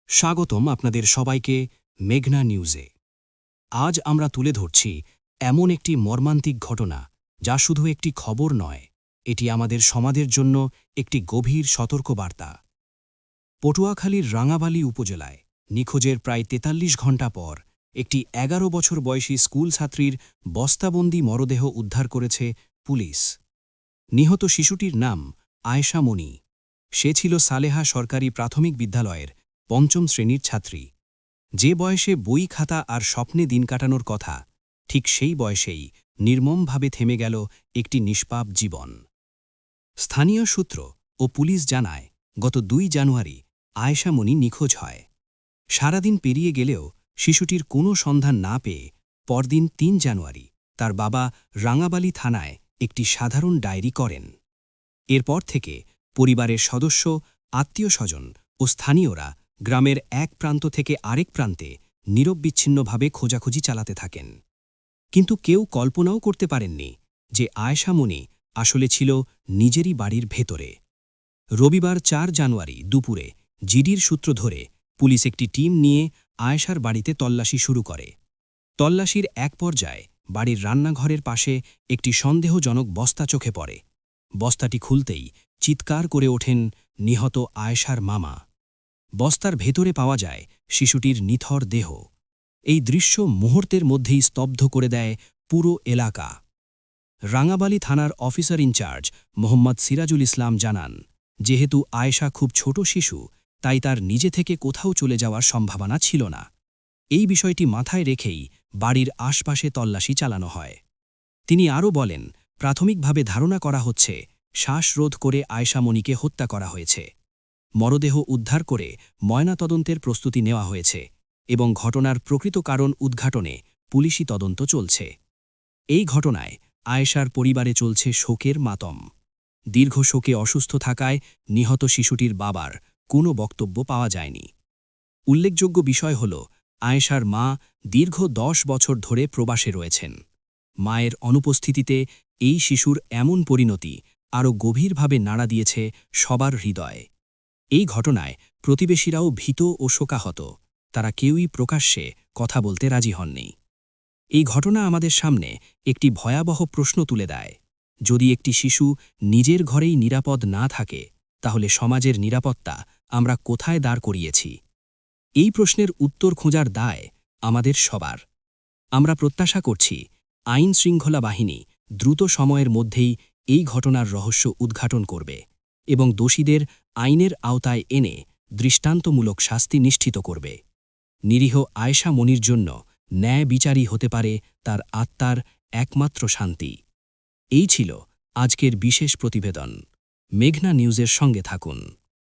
স্বাগতম আপনাদের সবাইকে মেঘনা নিউজে। আজ আমরা তুলে ধরছি এমন একটি মর্মান্তিক ঘটনা যা শুধু একটি খবর নয়, এটি আমাদের সমাজের জন্য একটি গভীর সতর্কবার্তা। পটুয়াখালীর রাঙাবালী উপজেলায় নিখোঁজের প্রায় ৪৩ ঘণ্টা পর একটি ১১ বছর বয়সী স্কুল ছাত্রীর বস্তাবন্দি মরদেহ উদ্ধার করেছে পুলিশ। নিহত শিশুটির নাম আয়েশা মনি। সে ছিল সালেহা সরকারি প্রাথমিক বিদ্যালয়ের ৫ম শ্রেণীর ছাত্রী। যে বয়সে বই খাতা আর স্বপ্নে দিন কাটানোর কথা, ঠিক সেই বয়সেই নির্মমভাবে থেমে গেল একটি নিষ্পাপ জীবন। স্থানীয় সূত্র ও পুলিশ জানায়, গত ২ জানুয়ারি আয়েশা মনি নিখোঁজ হয়। সারাদিন পেরিয়ে গেলেও শিশুটির কোনো সন্ধান না পেয়ে পরদিন ৩ জানুয়ারি তার বাবা রাঙাবালী থানায় একটি সাধারণ ডায়েরি করেন। এরপর থেকে পরিবারের সদস্য, আত্মীয়স্বজন ও স্থানীয়রা গ্রামের এক প্রান্ত থেকে আরেক প্রান্তে নিরবচ্ছিন্নভাবে খোঁজাখুঁজি চালাতে থাকেন। কিন্তু কেউ কল্পনাও করতে পারেননি যে আয়েশা মনি আসলে ছিল নিজেরই বাড়ির ভেতরে। রবিবার ৪ জানুয়ারি দুপুরে জিডির সূত্র ধরে পুলিশ একটি টিম নিয়ে আয়েশার বাড়িতে তল্লাশি শুরু করে। তল্লাশির এক পর্যায়ে বাড়ির রান্নাঘরের পাশে একটি সন্দেহজনক বস্তা চোখে পড়ে। বস্তাটি খুলতেই চিৎকার করে ওঠেন নিহত আয়েশার মামা। বস্তার ভেতরে পাওয়া যায় শিশুটির নিথর দেহ। এই দৃশ্য মুহূর্তের মধ্যেই স্তব্ধ করে দেয় পুরো এলাকা। রাঙাবালী থানার অফিসার ইনচার্জ মোহাম্মদ সিরাজুল ইসলাম জানান, যেহেতু আয়েশা খুব ছোট শিশু, তাই তার নিজে থেকে কোথাও চলে যাওয়ার সম্ভাবনা ছিল না। এই বিষয়টি মাথায় রেখেই বাড়ির আশপাশে তল্লাশি চালানো হয়। তিনি আরও বলেন, প্রাথমিকভাবে ধারণা করা হচ্ছে শ্বাসরোধ করে আয়েশা মনিকে হত্যা করা হয়েছে। মরদেহ উদ্ধার করে ময়নাতদন্তের প্রস্তুতি নেওয়া হয়েছে এবং ঘটনার প্রকৃত কারণ উদ্ঘাটনে পুলিশি তদন্ত চলছে। এই ঘটনায় আয়েশার পরিবারে চলছে শোকের মাতম। দীর্ঘ শোকে অসুস্থ থাকায় নিহত শিশুটির বাবার কোনো বক্তব্য পাওয়া যায়নি। উল্লেখযোগ্য বিষয় হল, আয়েশার মা দীর্ঘ ১০ বছর ধরে প্রবাসে রয়েছেন। মায়ের অনুপস্থিতিতে এই শিশুর এমন পরিণতি আরও গভীরভাবে নাড়া দিয়েছে সবার হৃদয়ে। এই ঘটনায় প্রতিবেশীরাও ভীত ও শোকাহত। তারা কেউই প্রকাশ্যে কথা বলতে রাজি হননি। এই ঘটনা আমাদের সামনে একটি ভয়াবহ প্রশ্ন তুলে দেয়। যদি একটি শিশু নিজের ঘরেই নিরাপদ না থাকে, তাহলে সমাজের নিরাপত্তা আমরা কোথায় দাঁড় করিয়েছি? এই প্রশ্নের উত্তর খোঁজার দায় আমাদের সবার। আমরা প্রত্যাশা করছি আইন শৃঙ্খলা বাহিনী দ্রুত সময়ের মধ্যেই এই ঘটনার রহস্য উদ্ঘাটন করবে এবং দোষীদের আইনের আওতায় এনে দৃষ্টান্তমূলক শাস্তি নিশ্চিত করবে। নিরীহ আয়েশা মনির জন্য ন্যায় বিচারই হতে পারে তার আত্মার একমাত্র শান্তি। এই ছিল আজকের বিশেষ প্রতিবেদন। মেঘনা নিউজের সঙ্গে থাকুন।